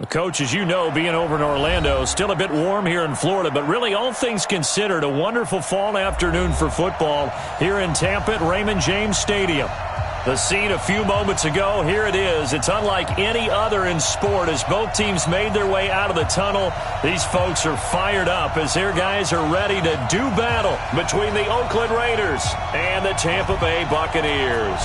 Coach, as you know, being over in Orlando, still a bit warm here in Florida, but really all things considered, a wonderful fall afternoon for football here in Tampa at Raymond James Stadium. The scene a few moments ago, here it is. It's unlike any other in sport as both teams made their way out of the tunnel. These folks are fired up as their guys are ready to do battle between the Oakland Raiders and the Tampa Bay Buccaneers.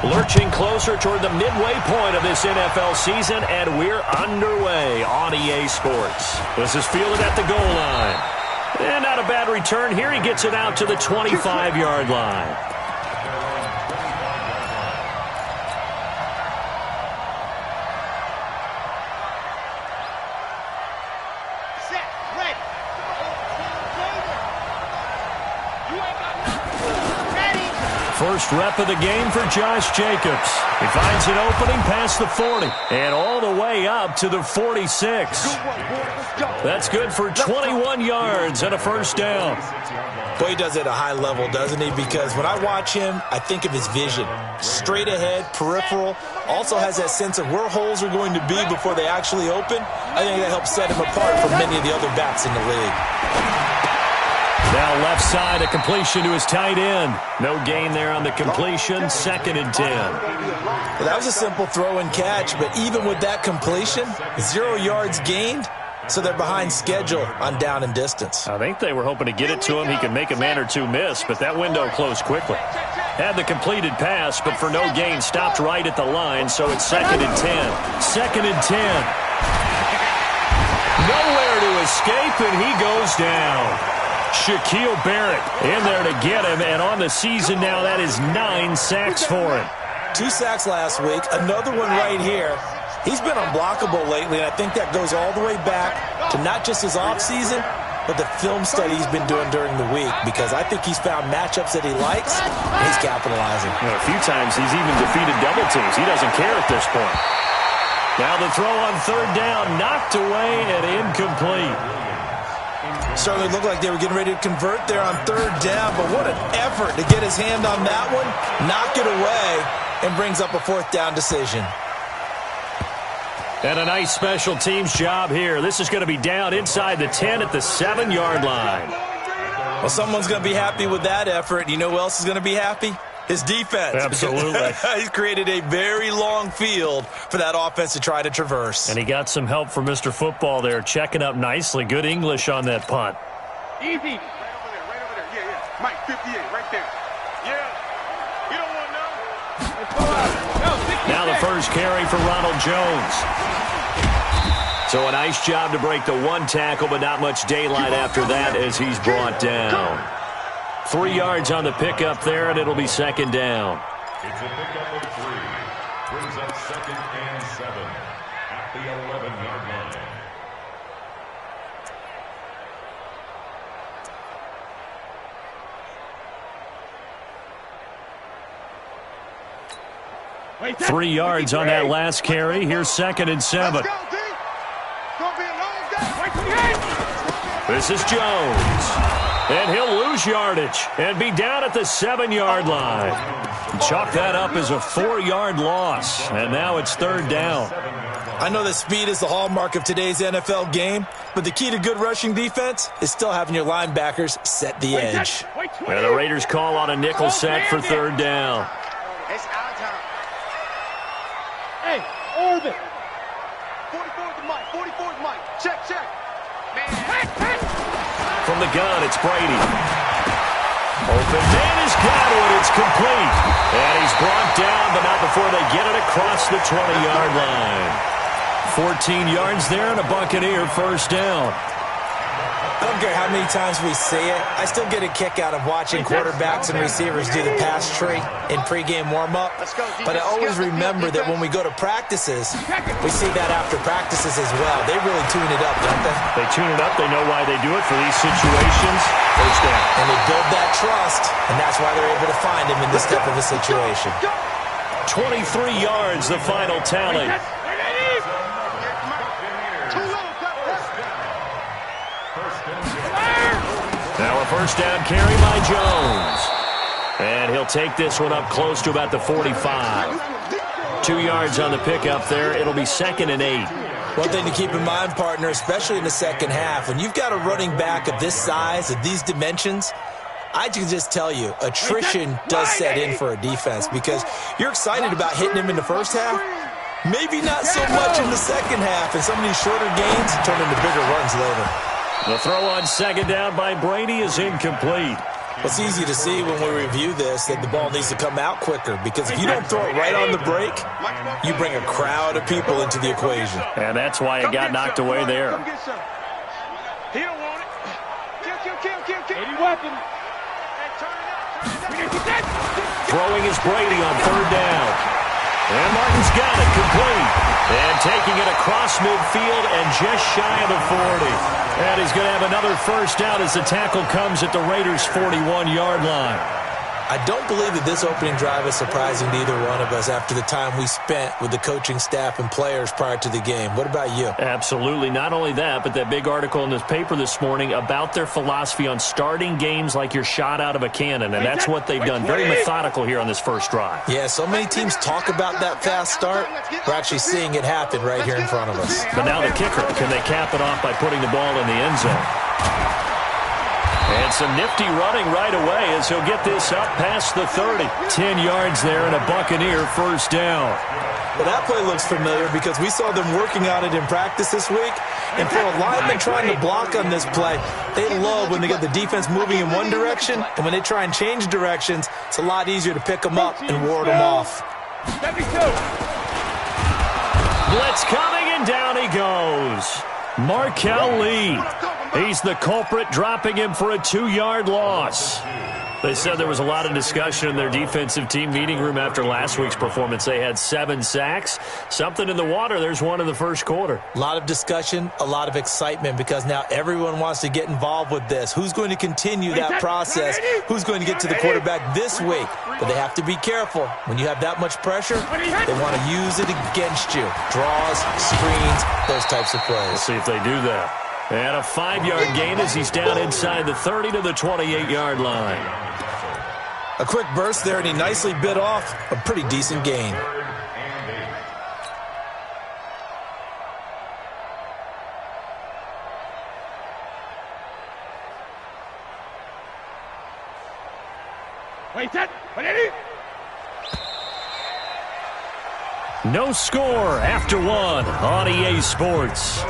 Lurching closer toward the midway point of this NFL season, and we're underway on EA Sports. This is fielded at the goal line. And not a bad return here. He gets it out to the 25-yard line. First rep of the game for Josh Jacobs. He finds an opening past the 40 and all the way up to the 46. That's good for 21 yards and a first down. Boy, he does it at a high level, doesn't he? Because when I watch him, I think of his vision. Straight ahead, peripheral. Also has that sense of where holes are going to be before they actually open. I think that helps set him apart from many of the other backs in the league. Now left side, a completion to his tight end. No gain there on the completion, 2nd and 10. Well, that was a simple throw and catch, but even with that completion, 0 yards gained, so they're behind schedule on down and distance. I think they were hoping to get it to him. He could make a man or two miss, but that window closed quickly. Had the completed pass, but for no gain, stopped right at the line, so it's 2nd and 10. 2nd and 10. Nowhere to escape, and he goes down. Shaquille Barrett in there to get him, and on the season now, that is 9 sacks for him. 2 sacks last week, another one right here. He's been unblockable lately, and I think that goes all the way back to not just his offseason, but the film study he's been doing during the week, because I think he's found matchups that he likes, and he's capitalizing. A few times he's even defeated double teams. He doesn't care at this point. Now the throw on 3rd down, knocked away and incomplete. Certainly looked like they were getting ready to convert there on 3rd down, but what an effort to get his hand on that one, knock it away, and brings up a 4th down decision. And a nice special teams job here. This is going to be down inside the 10 at the 7-yard line. Well, someone's going to be happy with that effort. You know who else is going to be happy? His defense. Absolutely. He's created a very long field for that offense to try to traverse. And he got some help from Mr. Football there, checking up nicely. Good English on that punt. Easy. Right over there. Yeah. Mike, 58, right there. Yeah. You don't want to know. Now the first carry for Ronald Jones. So a nice job to break the 1 tackle, but not much daylight after that as he's brought down. 3 yards on the pickup there, and it'll be 2nd down. It's a pickup of 3. Brings up 2nd and 7 at the 11-yard line. 3 yards on that last carry. Here's 2nd and 7. This is Jones. And he'll lose yardage and be down at the 7-yard line. Chalk that up as a 4-yard loss. And now it's 3rd down. I know that speed is the hallmark of today's NFL game, but the key to good rushing defense is still having your linebackers set the edge. And the Raiders call on a nickel set for 3rd down. It's our time. Hey, orbit. 44's the mic. 44's mic. Check. Man. From the gun, it's Brady. Open man has got it. It's complete. And he's brought down, but not before they get it across the 20-yard line. 14 yards there and a Buccaneer first down. I don't care how many times we see it. I still get a kick out of watching quarterbacks and receivers do the pass tree in pregame warm-up. But I always remember that when we go to practices, we see that after practices as well. They really tune it up, don't they? They tune it up. They know why they do it for these situations. First down. And they build that trust, and that's why they're able to find him in this type of a situation. 23 yards, the final tally. Now a first down carry by Jones. And he'll take this one up close to about the 45. 2 yards on the pickup there. It'll be 2nd and 8. One thing to keep in mind, partner, especially in the second half, when you've got a running back of this size, of these dimensions, I can just tell you, attrition does set in for a defense because you're excited about hitting him in the first half. Maybe not so much in the second half, and some of these shorter gains turn into bigger runs later. The throw on second down by Brady is incomplete. It's easy to see when we review this that the ball needs to come out quicker because if you don't throw it right on the break, you bring a crowd of people into the equation. And that's why it got knocked away there. He don't want it. Kill. 80 weapon. Throwing is Brady on third down. And Martin's got it complete. And taking it across midfield and just shy of the 40. And he's going to have another first down as the tackle comes at the Raiders' 41-yard line. I don't believe that this opening drive is surprising to either one of us after the time we spent with the coaching staff and players prior to the game. What about you? Absolutely. Not only that, but that big article in this paper this morning about their philosophy on starting games like you're shot out of a cannon, and that's what they've done. Very methodical here on this first drive. Yeah, so many teams talk about that fast start. We're actually seeing it happen right here in front of us. But now the kicker. Can they cap it off by putting the ball in the end zone? And some nifty running right away as he'll get this up past the 30. 10 yards there and a Buccaneer first down. Well, that play looks familiar because we saw them working on it in practice this week. And for a lineman trying to block on this play, they love when they get the defense moving in one direction. And when they try and change directions, it's a lot easier to pick them up and ward them off. Blitz coming, and down he goes. Markel Lee. He's the culprit, dropping him for a 2-yard loss. They said there was a lot of discussion in their defensive team meeting room after last week's performance. They had 7 sacks. Something in the water. There's one in the first quarter. A lot of discussion, a lot of excitement because now everyone wants to get involved with this. Who's going to continue that process? Who's going to get to the quarterback this week? But they have to be careful. When you have that much pressure, they want to use it against you. Draws, screens, those types of plays. We'll see if they do that. And a 5-yard gain as he's down inside the 30 to the 28-yard line. A quick burst there, and he nicely bit off a pretty decent gain. No score after one on EA Sports.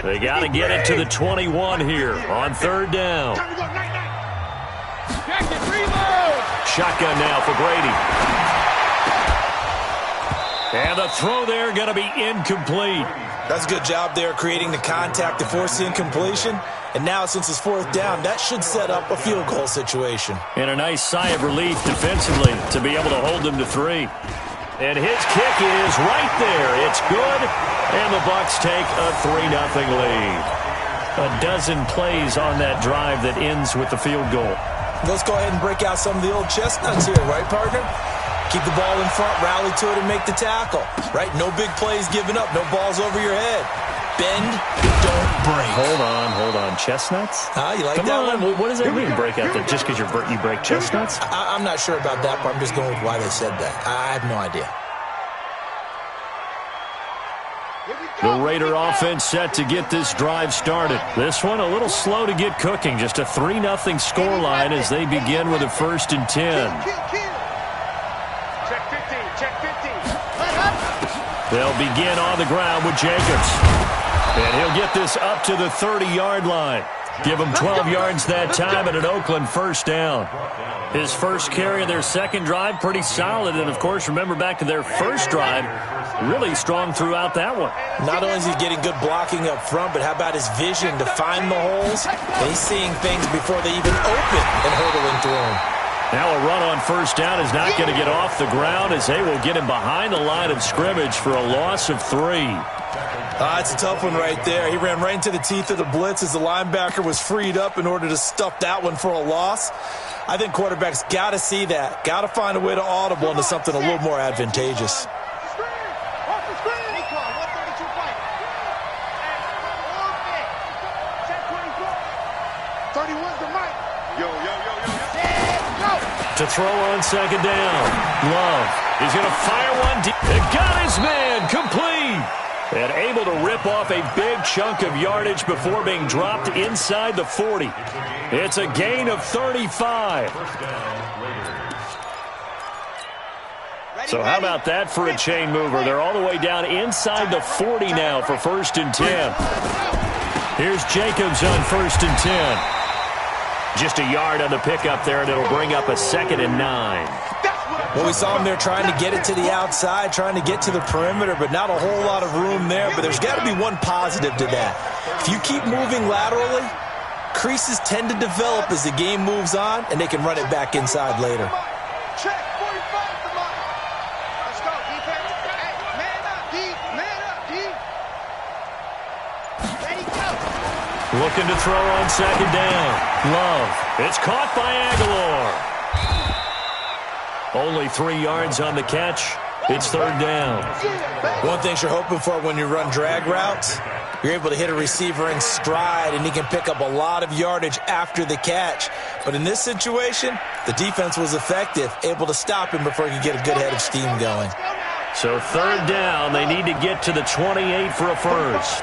They got to get it to the 21 here on third down. Shotgun now for Brady. And the throw there going to be incomplete. That's a good job there creating the contact to force the incompletion. And now since it's fourth down, that should set up a field goal situation. And a nice sigh of relief defensively to be able to hold them to 3. And his kick is right there. It's good. And the Bucs take a 3-0 lead. A dozen plays on that drive that ends with the field goal. Let's go ahead and break out some of the old chestnuts here, right, partner? Keep the ball in front, rally to it, and make the tackle. Right? No big plays given up. No balls over your head. Bend, don't break. Hold on. Chestnuts? You like Come that on. one? What does that mean, break out? That just because you break chestnuts? I'm not sure about that, but I'm just going with why they said that. I have no idea. The Raider offense set to get this drive started. This one a little slow to get cooking. Just a 3-0 scoreline as they begin with a 1st and 10. Check 15. They'll begin on the ground with Jacobs. And he'll get this up to the 30-yard line. Give him 12 yards that time and an Oakland first down. His first carry of their second drive, pretty solid. And, of course, remember back to their first drive, really strong throughout that one. Not only is he getting good blocking up front, but how about his vision to find the holes? And he's seeing things before they even open and hurdling through them. Now a run on first down is not going to get off the ground as they will get him behind the line of scrimmage for a loss of 3. It's a tough one right there. He ran right into the teeth of the blitz as the linebacker was freed up in order to stuff that one for a loss. I think quarterbacks got to see that. Got to find a way to audible into something a little more advantageous. 31's the mic. Yo. To throw on second down. Love. He's going to fire one deep. It got his man complete. And able to rip off a big chunk of yardage before being dropped inside the 40. It's a gain of 35. So how about that for a chain mover? They're all the way down inside the 40 now for 1st and 10. Here's Jacobs on 1st and 10. Just a yard on the pickup there, and it'll bring up a 2nd and 9. Well, we saw him there trying to get it to the outside, trying to get to the perimeter, but not a whole lot of room there. But there's got to be one positive to that. If you keep moving laterally, creases tend to develop as the game moves on, and they can run it back inside later. Check 45 the mic. Let's go, defense. Hey, man up, D. Man up, D. Ready, go. Looking to throw on second down. Love. It's caught by Aguilar. Only 3 yards on the catch. It's 3rd down. One thing you're hoping for when you run drag routes, you're able to hit a receiver in stride, and he can pick up a lot of yardage after the catch. But in this situation, the defense was effective, able to stop him before he could get a good head of steam going. So 3rd down, they need to get to the 28 for a first.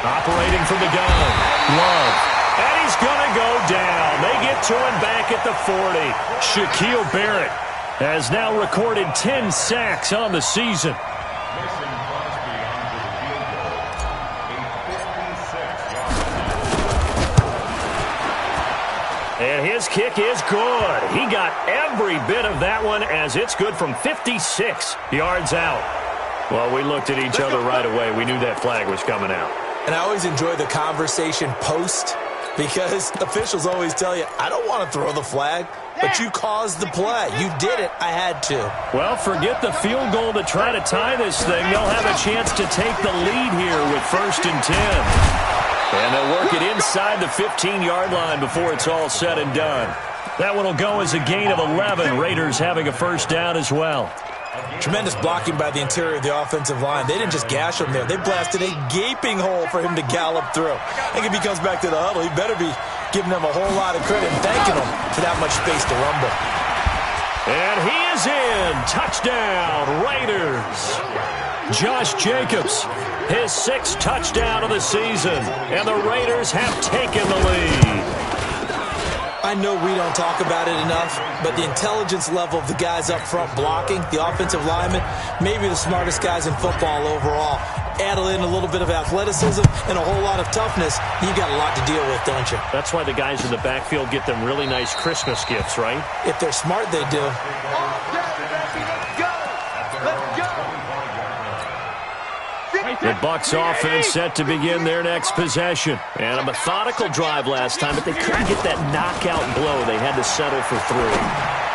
Operating from the gun. Love. And he's going to go down. They get to him back at the 40. Shaquille Barrett has now recorded 10 sacks on the season. And his kick is good. He got every bit of that one, as it's good from 56 yards out. Well, we looked at each other right away. We knew that flag was coming out. And I always enjoy the conversation post, because officials always tell you, I don't want to throw the flag, but you caused the play. You did it. I had to. Well, forget the field goal to try to tie this thing. They'll have a chance to take the lead here with 1st and 10. And they'll work it inside the 15-yard line before it's all said and done. That one will go as a gain of 11. Raiders having a 1st down as well. Tremendous blocking by the interior of the offensive line. They didn't just gash him there. They blasted a gaping hole for him to gallop through. I think if he comes back to the huddle, he better be giving them a whole lot of credit and thanking them for that much space to rumble. And he is in. Touchdown, Raiders. Josh Jacobs, his 6th touchdown of the season. And the Raiders have taken the lead. I know we don't talk about it enough, but the intelligence level of the guys up front blocking, the offensive linemen, maybe the smartest guys in football overall. Add in a little bit of athleticism and a whole lot of toughness, you got a lot to deal with, don't you? That's why the guys in the backfield get them really nice Christmas gifts, right? If they're smart, they do. The Bucs offense set to begin their next possession. And a methodical drive last time, but they couldn't get that knockout blow. They had to settle for 3.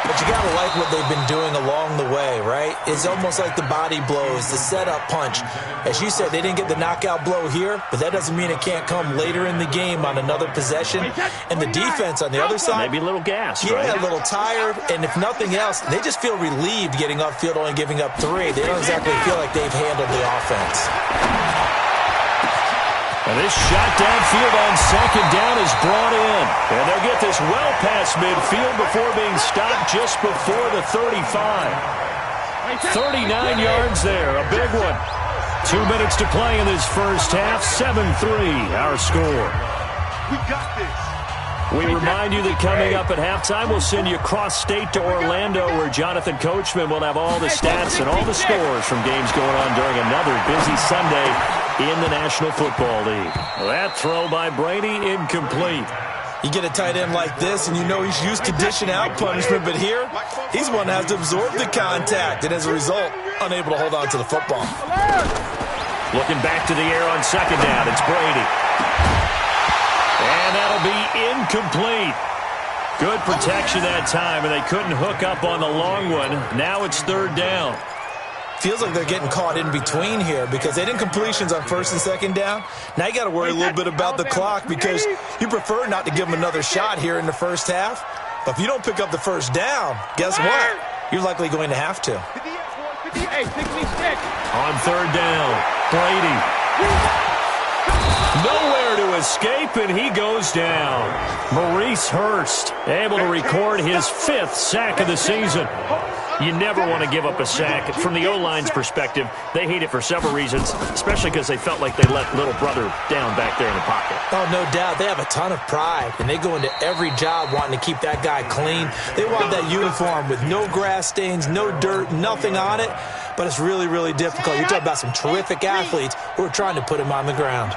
But you got to like what they've been doing along the way, right? It's almost like the body blows, the setup punch. As you said, they didn't get the knockout blow here, but that doesn't mean it can't come later in the game on another possession. And the defense on the other side, maybe a little gas, yeah, right? A little tired. And if nothing else, they just feel relieved getting upfield, only giving up 3. They don't exactly feel like they've handled the offense. And this shot downfield on second down is brought in. And they'll get this well past midfield before being stopped just before the 35. 39 yards there, a big one. 2 minutes to play in this first half. 7-3, our score. We got this. We remind you that coming up at halftime, we'll send you across state to Orlando, where Jonathan Coachman will have all the stats and all the scores from games going on during another busy Sunday in the National Football League. That throw by Brady, incomplete. You get a tight end like this, and you know he's used to dishing out punishment, but here, he's one that has to absorb the contact, and as a result, unable to hold on to the football. Looking back to the air on second down, it's Brady. And that'll be incomplete. Good protection that time, and they couldn't hook up on the long one. Now it's 3rd down. Feels like they're getting caught in between here because they didn't completions on 1st and 2nd down. Now you got to worry a little bit about the clock because you prefer not to give them another shot here in the first half. But if you don't pick up the 1st down, guess what? You're likely going to have to. On 3rd down, Brady. Nowhere to escape, and he goes down. Maurice Hurst able to record his 5th sack of the season. You never want to give up a sack. From the O-line's perspective, they hate it for several reasons, especially because they felt like they let little brother down back there in the pocket. Oh, no doubt. They have a ton of pride, and they go into every job wanting to keep that guy clean. They want that uniform with no grass stains, no dirt, nothing on it, but it's really, really difficult. You're talking about some terrific athletes who are trying to put him on the ground.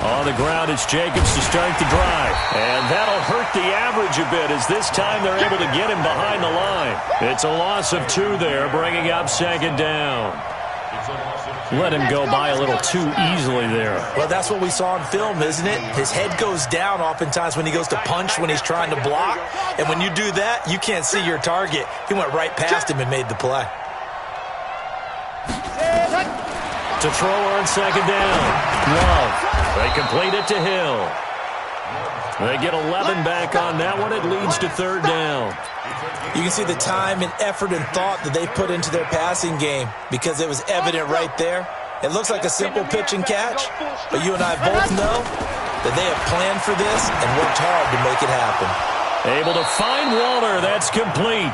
On the ground, it's Jacobs to start the drive. And that'll hurt the average a bit as this time they're able to get him behind the line. It's a loss of 2 there, bringing up 2nd down. Let him go by a little too easily there. Well, that's what we saw on film, isn't it? His head goes down oftentimes when he goes to punch, when he's trying to block. And when you do that, you can't see your target. He went right past him and made the play. To throw on 2nd down. Love. They complete it to Hill. They get 11 back on that one. It leads to 3rd down. You can see the time and effort and thought that they put into their passing game because it was evident right there. It looks like a simple pitch and catch, but you and I both know that they have planned for this and worked hard to make it happen. Able to find Waller. That's complete.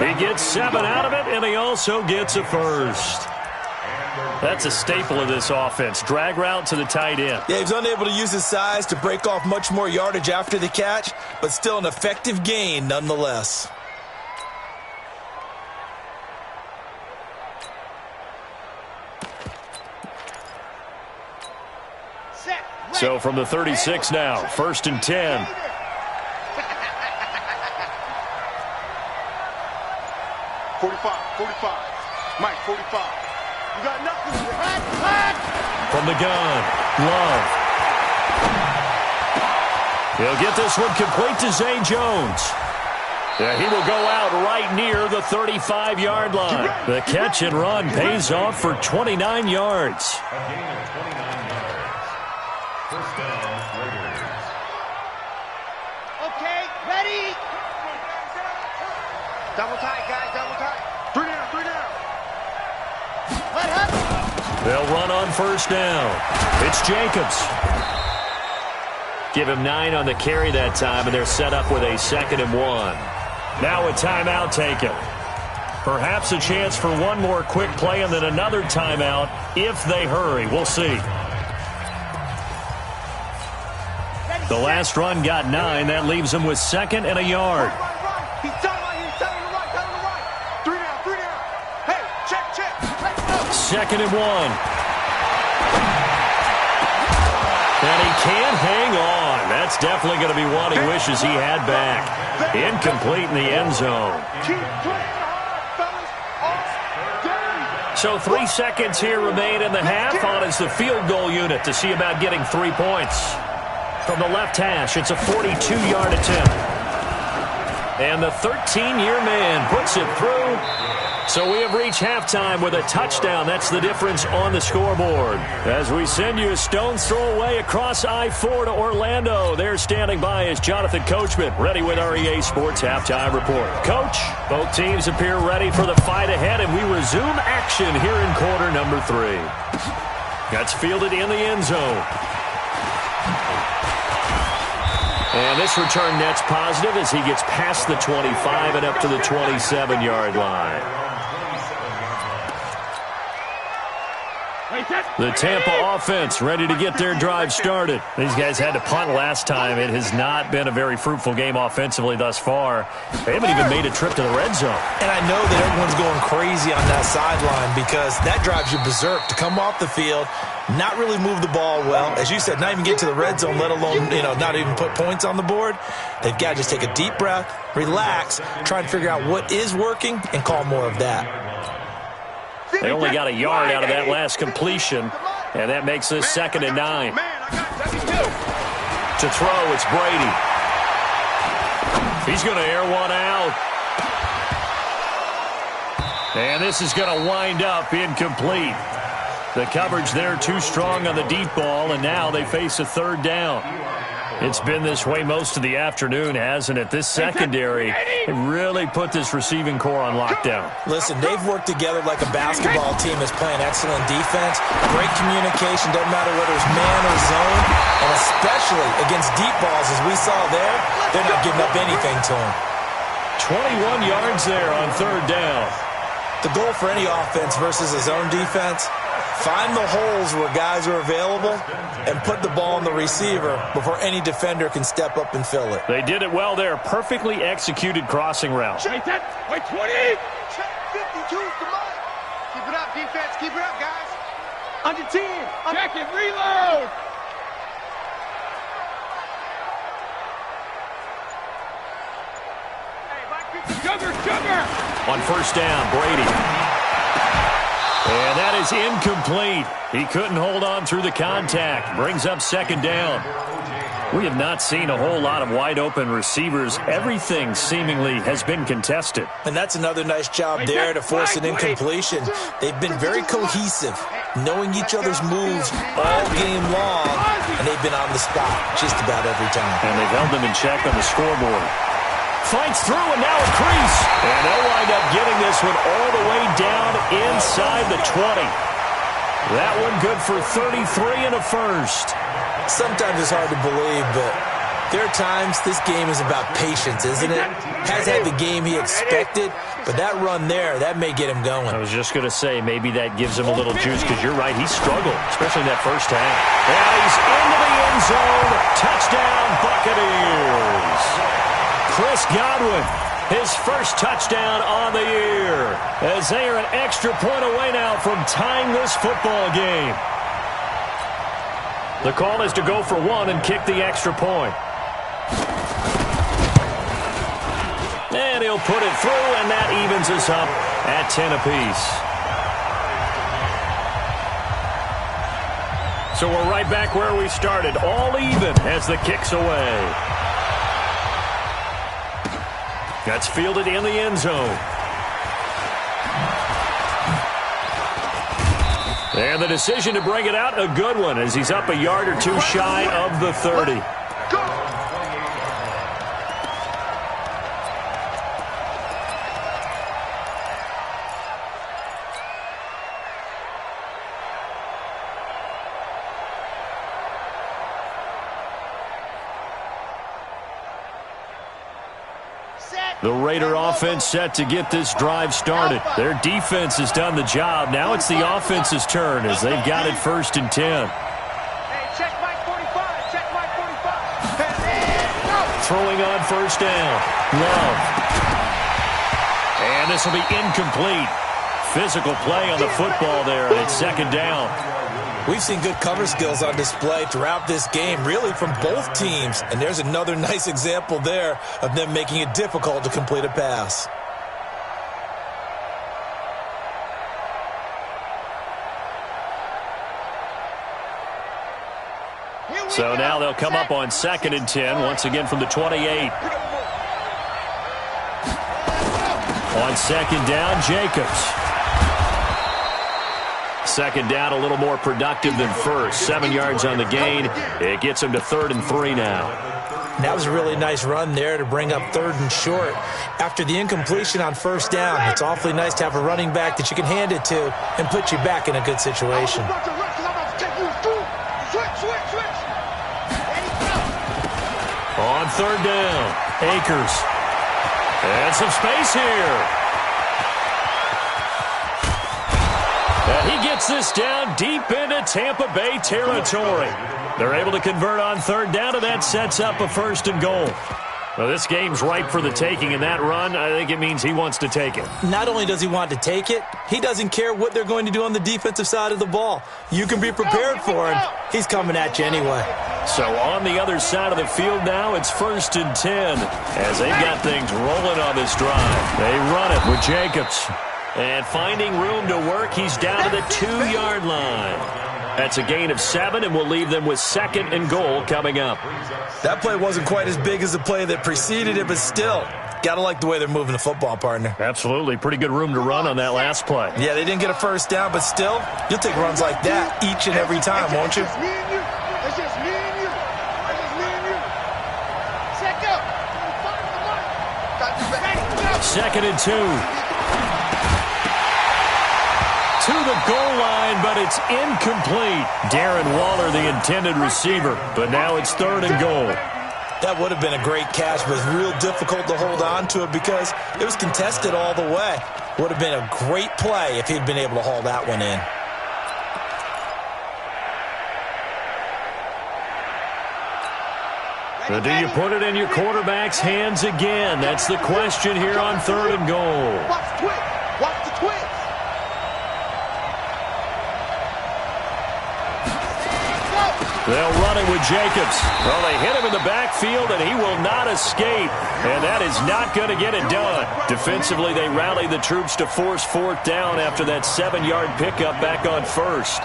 He gets 7 out of it, and he also gets a first. That's a staple of this offense. Drag route to the tight end. Yeah, he's unable to use his size to break off much more yardage after the catch, but still an effective gain nonetheless. So from the 36 now, 1st and 10. Mike, 45. You got nothing. From the gun, Love. He'll get this one complete to Zay Jones. Yeah, he will go out right near the 35-yard line. The catch and run pays off for 29 yards. A gain of 29 yards. 1st down, Raiders. Okay, ready. Double tight, guys, double tight. 3 down. Let happen. They'll run on 1st down. It's Jacobs. Give him 9 on the carry that time, and they're set up with a 2nd and 1. Now a timeout taken. Perhaps a chance for one more quick play and then another timeout if they hurry. We'll see. The last run got 9. That leaves them with 2nd and a yard. He's telling right. 3 down. Hey, check. Let's go. 2nd and 1. And he can't hang on. That's definitely going to be one he wishes he had back. Incomplete in the end zone. Keep playing hard, fellas. So 3 seconds here remain in the half. On is the field goal unit to see about getting 3 points. From the left hash, it's a 42-yard attempt. And the 13-year man puts it through. So we have reached halftime with a touchdown. That's the difference on the scoreboard. As we send you a stone's throw away across I-4 to Orlando. There standing by is Jonathan Coachman, ready with our EA Sports Halftime Report. Coach, both teams appear ready for the fight ahead, and we resume action here in quarter number 3. That's fielded in the end zone. And this return net's positive as he gets past the 25 and up to the 27-yard line. The Tampa offense ready to get their drive started. These guys had to punt last time. It has not been a very fruitful game offensively thus far. They haven't even made a trip to the red zone. And I know that everyone's going crazy on that sideline because that drives you berserk to come off the field, not really move the ball well. As you said, not even get to the red zone, let alone, not even put points on the board. They've got to just take a deep breath, relax, try and figure out what is working and call more of that. They only got a yard out of that last completion, and that makes this 2nd and 9. To throw, it's Brady. He's going to air one out. And this is going to wind up incomplete. The coverage there too strong on the deep ball, and now they face a 3rd down. It's been this way most of the afternoon, hasn't it? This secondary really put this receiving core on lockdown. Listen, they've worked together like a basketball team is playing excellent defense. Great communication, doesn't matter whether it's man or zone. And especially against deep balls, as we saw there, they're not giving up anything to them. 21 yards there on third down. The goal for any offense versus a zone defense, find the holes where guys are available and put the ball on the receiver before any defender can step up and fill it. They did it well there. Perfectly executed crossing route. Wait, 20. Check 52's the mark. Keep it up, defense. Keep it up, guys. Under 10. Check it. Reload. Sugar. On first down, Brady. And that is incomplete. He couldn't hold on through the contact. Brings up second down. We have not seen a whole lot of wide-open receivers. Everything seemingly has been contested. And that's another nice job there to force an incompletion. They've been very cohesive, knowing each other's moves all game long, and they've been on the spot just about every time. And they've held them in check on the scoreboard. Fights through, and now a crease. And they'll wind up getting this one all the way down inside the 20. That one good for 33 and a first. Sometimes it's hard to believe, but there are times this game is about patience, isn't it? Has had the game he expected, but that run there, that may get him going. I was just going to say, maybe that gives him a little juice, because you're right, he struggled, especially in that first half. And he's into the end zone. Touchdown, Buccaneers. Chris Godwin, his first touchdown on the year, as they are an extra point away now from tying this football game. The call is to go for one and kick the extra point. And he'll put it through, and that evens us up at 10 apiece. So we're right back where we started, all even as the kick's away. That's fielded in the end zone. And the decision to bring it out, a good one, as he's up a yard or two shy of the 30. The Raider offense set to get this drive started. Their defense has done the job. Now it's the offense's turn as they've got it first and 10. Hey, check Mike 45. Check Mike 45. Throwing on first down. Love. And this will be incomplete. Physical play on the football there, and it's second down. We've seen good cover skills on display throughout this game, really from both teams. And there's another nice example there of them making it difficult to complete a pass. So now they'll come up on second and 10, once again from the 28. On second down, Jacobs. Second down, a little more productive than first. 7 yards on the gain. It gets him to 3rd and 3 now. That was a really nice run there to bring up 3rd and short. After the incompletion on first down, it's awfully nice to have a running back that you can hand it to and put you back in a good situation. On third down, Akers. And some space here. And he gets this down deep into Tampa Bay territory. They're able to convert on third down, and that sets up a 1st and goal. Well, this game's ripe for the taking, and that run, I think it means he wants to take it. Not only does he want to take it, he doesn't care what they're going to do on the defensive side of the ball. You can be prepared for him. He's coming at you anyway. So on the other side of the field now, it's 1st and 10 as they've got things rolling on this drive. They run it with Jacobs. And finding room to work, he's down to the 2-yard line. That's a gain of 7, and we'll leave them with 2nd and goal coming up. That play wasn't quite as big as the play that preceded it, but still, gotta like the way they're moving the football, partner. Absolutely. Pretty good room to run on that last play. Yeah, they didn't get a first down, but still, you'll take runs like that each and every time, won't you? It's just me and you. It's just me and you. It's just me and you. 2nd and 2. To the goal line, but it's incomplete. Darren Waller, the intended receiver, but now it's 3rd and goal. That would have been a great catch, but it's real difficult to hold on to it because it was contested all the way. Would have been a great play if he'd been able to haul that one in. So do you put it in your quarterback's hands again? That's the question here on 3rd and goal. Watch the twitch. Watch the twitch. They'll run it with Jacobs. Well, they hit him in the backfield, and he will not escape. And that is not going to get it done. Defensively, they rally the troops to force 4th down after that 7-yard pickup back on 1st.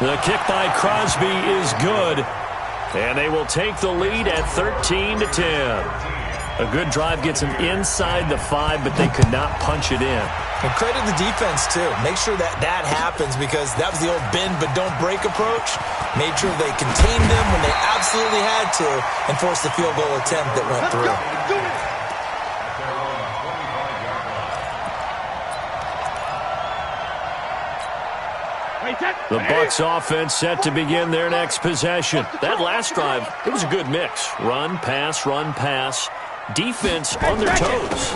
The kick by Crosby is good. And they will take the lead at 13-10. A good drive gets them inside the 5, but they could not punch it in. And credit the defense, too. Make sure that that happens because that was the old bend but don't break approach. Made sure they contained them when they absolutely had to and forced the field goal attempt that went through. Let's do it. The Bucs offense set to begin their next possession. That last drive, it was a good mix. Run, pass, defense on their toes.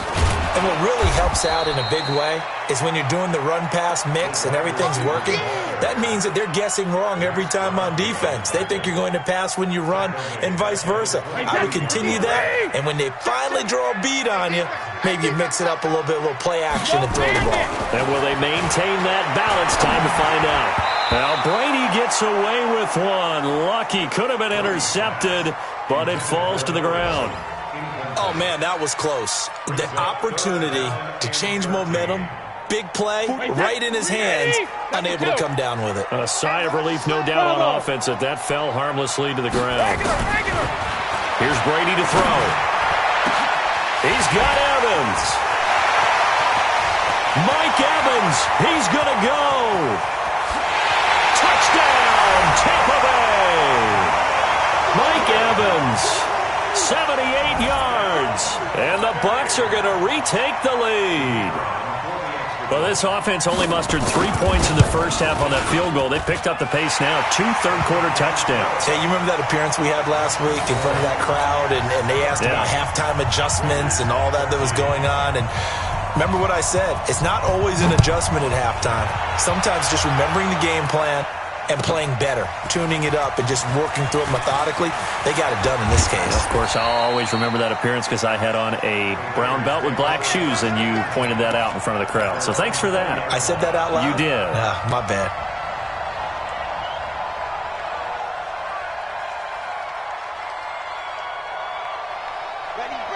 And what really helps out in a big way is when you're doing the run-pass mix and everything's working, that means that they're guessing wrong every time on defense. They think you're going to pass when you run and vice versa. I would continue that, and when they finally draw a beat on you, maybe you mix it up a little bit, a little play action and throw the ball. And will they maintain that balance? Time to find out. Now Brady gets away with one. Lucky, could have been intercepted, but it falls to the ground. Oh, man, that was close. The opportunity to change momentum, big play, right in his hands, unable to come down with it. A sigh of relief, no doubt, on offense that that fell harmlessly to the ground. Here's Brady to throw. He's got Evans. Mike Evans, he's going to go. Touchdown, Tampa Bay. Mike Evans, 78 yards, and the Bucs are going to retake the lead. Well, this offense only mustered 3 points in the first half on that field goal. They picked up the pace now, 2 third-quarter touchdowns. Hey, you remember that appearance we had last week in front of that crowd, and they asked about halftime adjustments and all that was going on, and remember what I said, it's not always an adjustment at halftime. Sometimes just remembering the game plan and playing better, tuning it up and just working through it methodically. They got it done in this case. Of course, I'll always remember that appearance because I had on a brown belt with black shoes, and you pointed that out in front of the crowd. So thanks for that. I said that out loud? You did. My bad.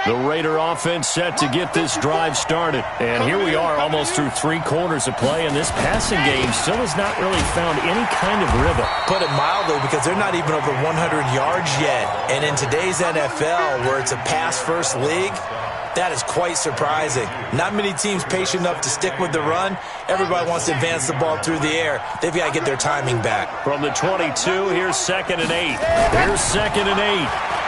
The Raider offense set to get this drive started. And here we are almost through 3 quarters of play, and this passing game still has not really found any kind of rhythm. Put it mildly, because they're not even over 100 yards yet. And in today's NFL, where it's a pass-first league, that is quite surprising. Not many teams patient enough to stick with the run. Everybody wants to advance the ball through the air. They've got to get their timing back. From the 22, here's 2nd and 8. Here's 2nd and 8.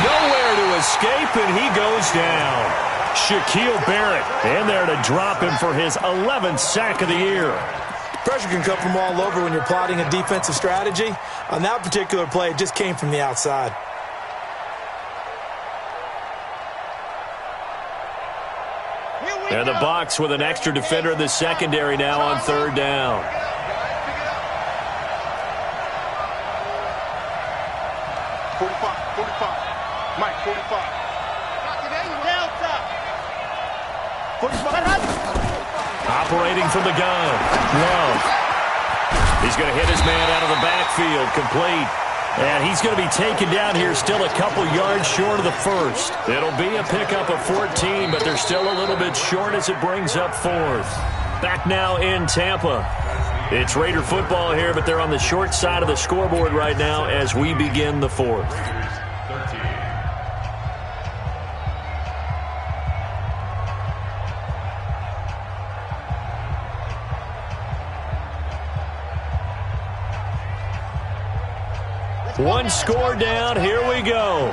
Nowhere to escape, and he goes down. Shaquille Barrett in there to drop him for his 11th sack of the year. Pressure can come from all over when you're plotting a defensive strategy. On that particular play, it just came from the outside. And the Bucs with an extra defender in the secondary now on 3rd down. Mike, 45. Operating from the gun. Love. He's going to hit his man out of the backfield. Complete. And he's going to be taken down here still a couple yards short of the first. It'll be a pickup of 14, but they're still a little bit short as it brings up 4th. Back now in Tampa. It's Raider football here, but they're on the short side of the scoreboard right now as we begin the 4th. One score down. Here we go.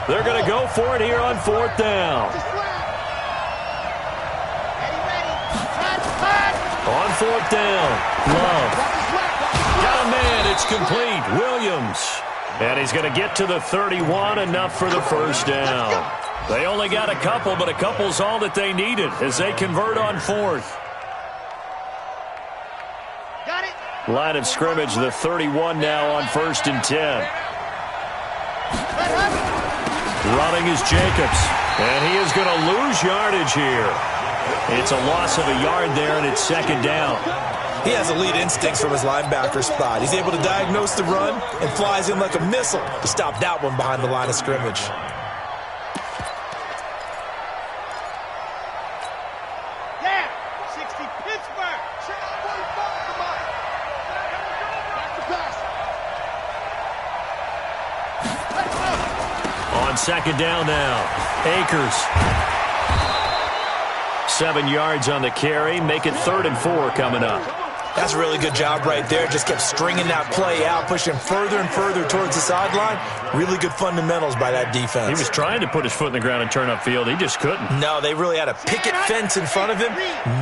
They're going to go for it here on 4th down. On 4th down, Love. Got a man. It's complete. Williams. And he's going to get to the 31, enough for the first down. They only got a couple, but a couple's all that they needed as they convert on 4th. Line of scrimmage, the 31 now on 1st and 10. Running is Jacobs, and he is going to lose yardage here. It's a loss of a yard there, and it's 2nd down. He has elite instincts from his linebacker spot. He's able to diagnose the run and flies in like a missile to stop that one behind the line of scrimmage. On 2nd down now, Akers. 7 yards on the carry. Make it 3rd and 4 coming up. That's a really good job right there. Just kept stringing that play out, pushing further and further towards the sideline. Really good fundamentals by that defense. He was trying to put his foot in the ground and turn upfield. He just couldn't. No, they really had a picket fence in front of him.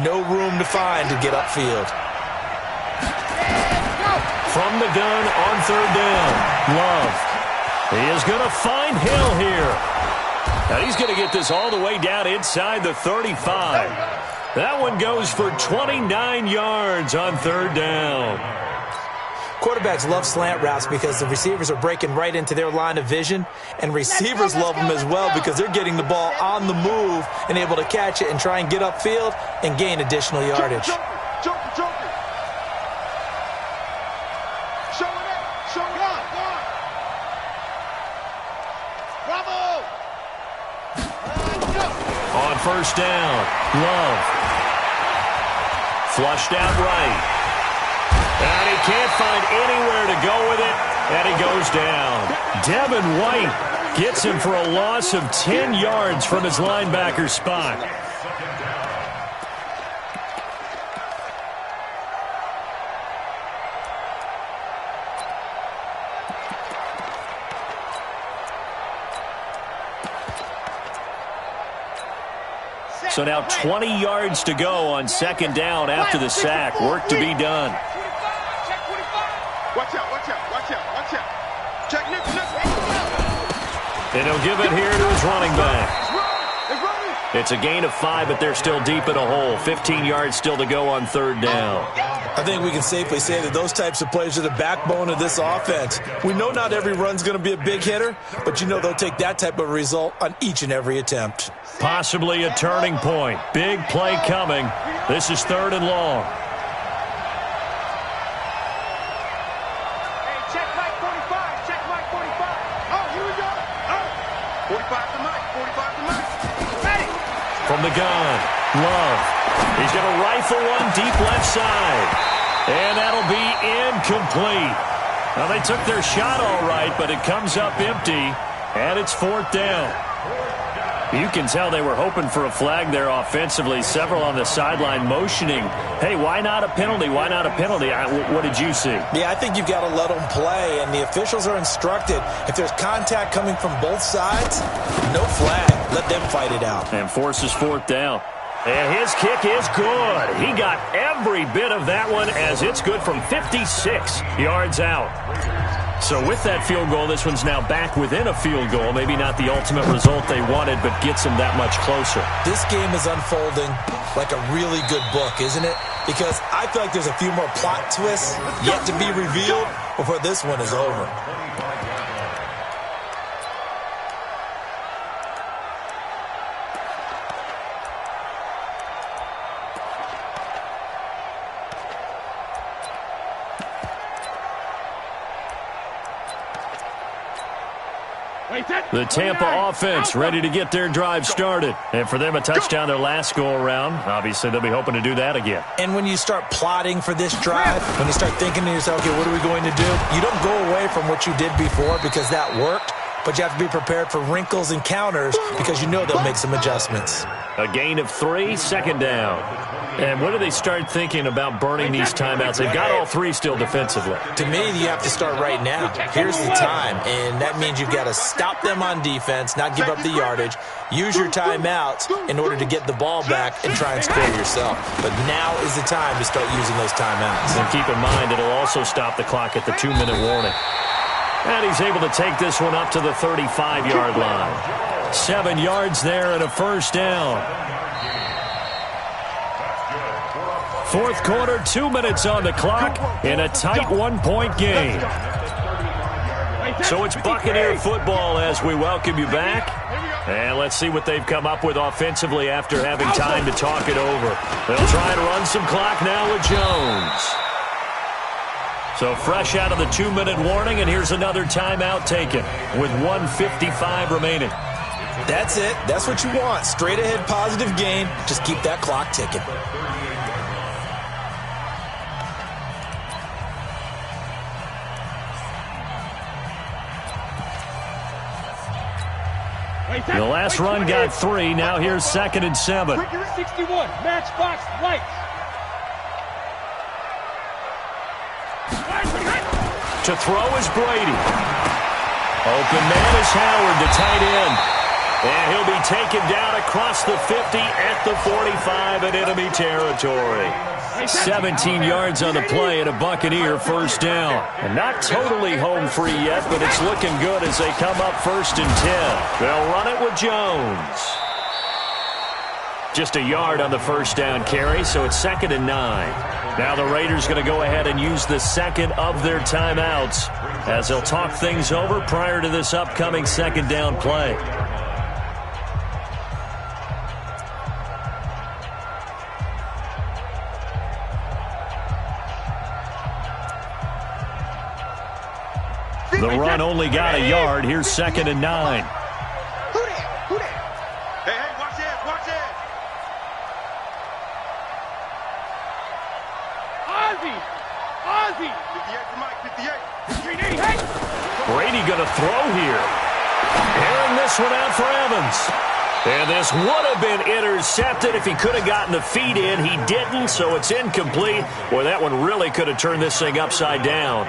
No room to find to get upfield. From the gun on 3rd down, Love. He is going to find Hill here. And he's going to get this all the way down inside the 35. That one goes for 29 yards on 3rd down. Quarterbacks love slant routes because the receivers are breaking right into their line of vision, and receivers love them as well because they're getting the ball on the move and able to catch it and try and get upfield and gain additional yardage. On 1st down, Love. Flushed out right. And he can't find anywhere to go with it, and he goes down. Devin White gets him for a loss of 10 yards from his linebacker spot. So now 20 yards to go on 2nd down after the sack. Work to be done. Watch out, watch out, watch out, watch out. Check Nick. And he'll give it here to his running back. It's a gain of 5, but they're still deep in a hole. 15 yards still to go on 3rd down. I think we can safely say that those types of plays are the backbone of this offense. We know not every run's going to be a big hitter, but you know they'll take that type of result on each and every attempt. Possibly a turning point. Big play coming. This is 3rd and long. Hey, check Mike 45. Check Mike 45. Oh, here we go. Oh, 45 to Mike. 45 to Mike. Ready. From the gun, Love. He's going to rifle one deep left side. And that'll be incomplete. Now, they took their shot all right, but it comes up empty. And it's 4th down. You can tell they were hoping for a flag there offensively. Several on the sideline motioning, hey, why not a penalty? Why not a penalty? What did you see? Yeah, I think you've got to let them play, and the officials are instructed. If there's contact coming from both sides, no flag. Let them fight it out. And forces 4th down. And his kick is good. He got every bit of that one as it's good from 56 yards out. So with that field goal, this one's now back within a field goal. Maybe not the ultimate result they wanted, but gets them that much closer. This game is unfolding like a really good book, isn't it? Because I feel like there's a few more plot twists yet to be revealed before this one is over. The Tampa offense ready to get their drive started. And for them, a touchdown their last go-around. Obviously, they'll be hoping to do that again. And when you start plotting for this drive, when you start thinking to yourself, okay, what are we going to do? You don't go away from what you did before because that worked, but you have to be prepared for wrinkles and counters because you know they'll make some adjustments. A gain of 3, second down. And when do they start thinking about burning these timeouts? They've got all 3 still defensively. To me, you have to start right now. Here's the time, and that means you've got to stop them on defense, not give up the yardage, use your timeouts in order to get the ball back and try and score yourself. But now is the time to start using those timeouts. And keep in mind, it'll also stop the clock at the 2-minute warning. And he's able to take this one up to the 35-yard line. 7 yards there and a first down. Fourth quarter, 2 minutes on the clock in a tight 1-point game. So it's Buccaneer football as we welcome you back. And let's see what they've come up with offensively after having time to talk it over. They'll try and run some clock now with Jones. So fresh out of the 2-minute warning, and here's another timeout taken with 1:55 remaining. That's it. That's what you want. Straight ahead positive gain. Just keep that clock ticking. The last run got 3. Now here's 2nd and 7. 61, matchbox lights. To throw is Brady. Open man is Howard, the tight end. And he'll be taken down across the 50 at the 45 in enemy territory. 17 yards on the play and a Buccaneer first down. And not totally home free yet, but it's looking good as they come up 1st and 10. They'll run it with Jones. Just a yard on the first down carry, so it's 2nd and 9. Now the Raiders going to go ahead and use the second of their timeouts as they'll talk things over prior to this upcoming 2nd down play. The run only got a yard. Here's 2nd and 9. Who that? Who that? Hey, watch that, watch that. Ozzy. 58 to Mike, 58. Hey. Brady going to throw here. Airing this one out for Evans. And this would have been intercepted if he could have gotten the feet in. He didn't, so it's incomplete. Boy, that one really could have turned this thing upside down.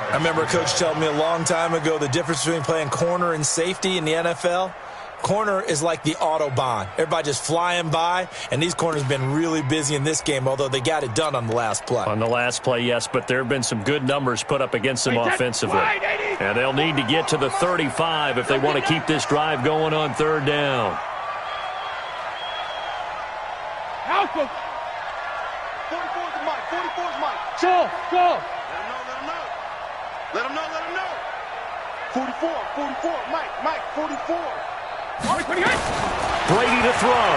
I remember a coach telling me a long time ago the difference between playing corner and safety in the NFL. Corner is like the Autobahn. Everybody just flying by, and these corners have been really busy in this game, although they got it done on the last play. On the last play, yes, but there have been some good numbers put up against them offensively. And they'll need to get to the 35 if they want to keep this drive going on 3rd down. 44's Mike, 44's Mike. Go. Let him know. 44, Mike, 44. Brady to throw.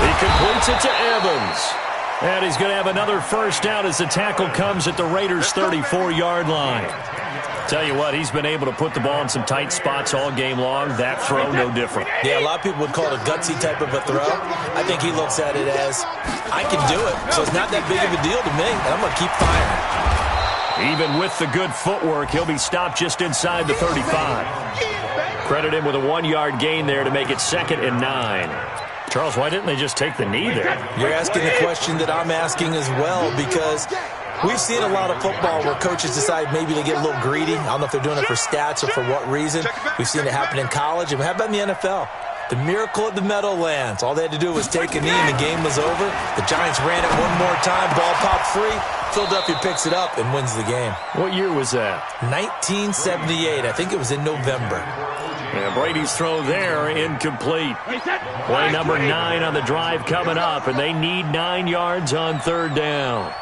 He completes it to Evans. And he's going to have another first down as the tackle comes at the Raiders' 34-yard line. Tell you what, he's been able to put the ball in some tight spots all game long. That throw, no different. Yeah, a lot of people would call it a gutsy type of a throw. I think he looks at it as, I can do it, so it's not that big of a deal to me, and I'm going to keep firing. Even with the good footwork, he'll be stopped just inside the 35. Credit him with a 1-yard gain there to make it 2nd and 9. Charles, why didn't they just take the knee there? You're asking the question that I'm asking as well, because we've seen a lot of football where coaches decide maybe to get a little greedy. I don't know if they're doing it for stats or for what reason. We've seen it happen in college. And how about in the NFL? The miracle at the Meadowlands. All they had to do was take a knee and the game was over. The Giants ran it one more time. Ball popped free. Philadelphia picks it up and wins the game. What year was that? 1978. I think it was in November. And Brady's throw there, incomplete. Play number 9 on the drive coming up, and they need 9 yards on 3rd down.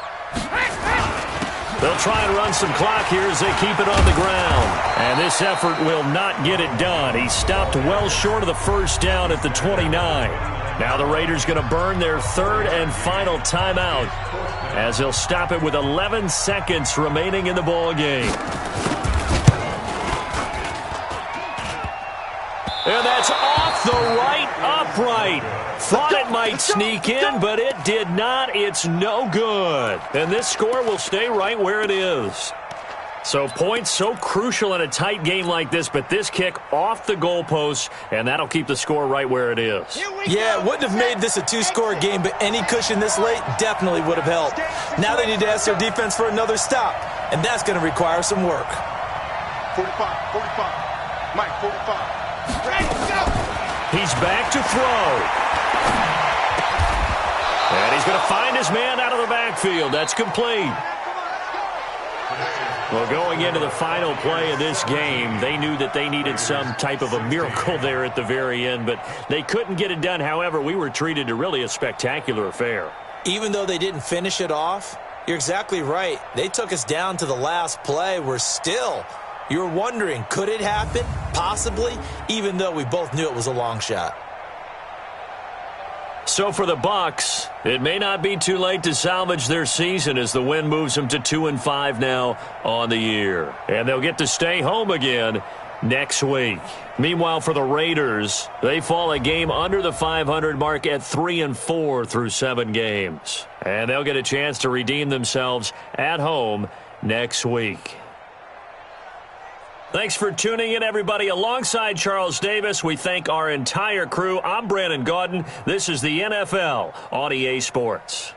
They'll try and run some clock here as they keep it on the ground. And this effort will not get it done. He stopped well short of the first down at the 29. Now the Raiders going to burn their 3rd and final timeout as they'll stop it with 11 seconds remaining in the ball game. And that's off the right upright. Thought it might sneak in, but it did not. It's no good. And this score will stay right where it is. So points so crucial in a tight game like this, but this kick off the goalpost, and that'll keep the score right where it is. Yeah, it wouldn't have made this a two-score game, but any cushion this late definitely would have helped. Now they need to ask their defense for another stop, and that's going to require some work. 45, Mike, 45. Ready, go! He's back to throw. And he's going to find his man out of the backfield. That's complete. Well, going into the final play of this game, they knew that they needed some type of a miracle there at the very end, but they couldn't get it done. However, we were treated to really a spectacular affair. Even though they didn't finish it off, you're exactly right. They took us down to the last play. You're wondering, could it happen? Possibly, even though we both knew it was a long shot. So for the Bucs, it may not be too late to salvage their season as the win moves them to 2-5 now on the year. And they'll get to stay home again next week. Meanwhile, for the Raiders, they fall a game under the 500 mark at 3-4 through 7 games. And they'll get a chance to redeem themselves at home next week. Thanks for tuning in, everybody. Alongside Charles Davis, we thank our entire crew. I'm Brandon Gaudin. This is the NFL on EA Sports.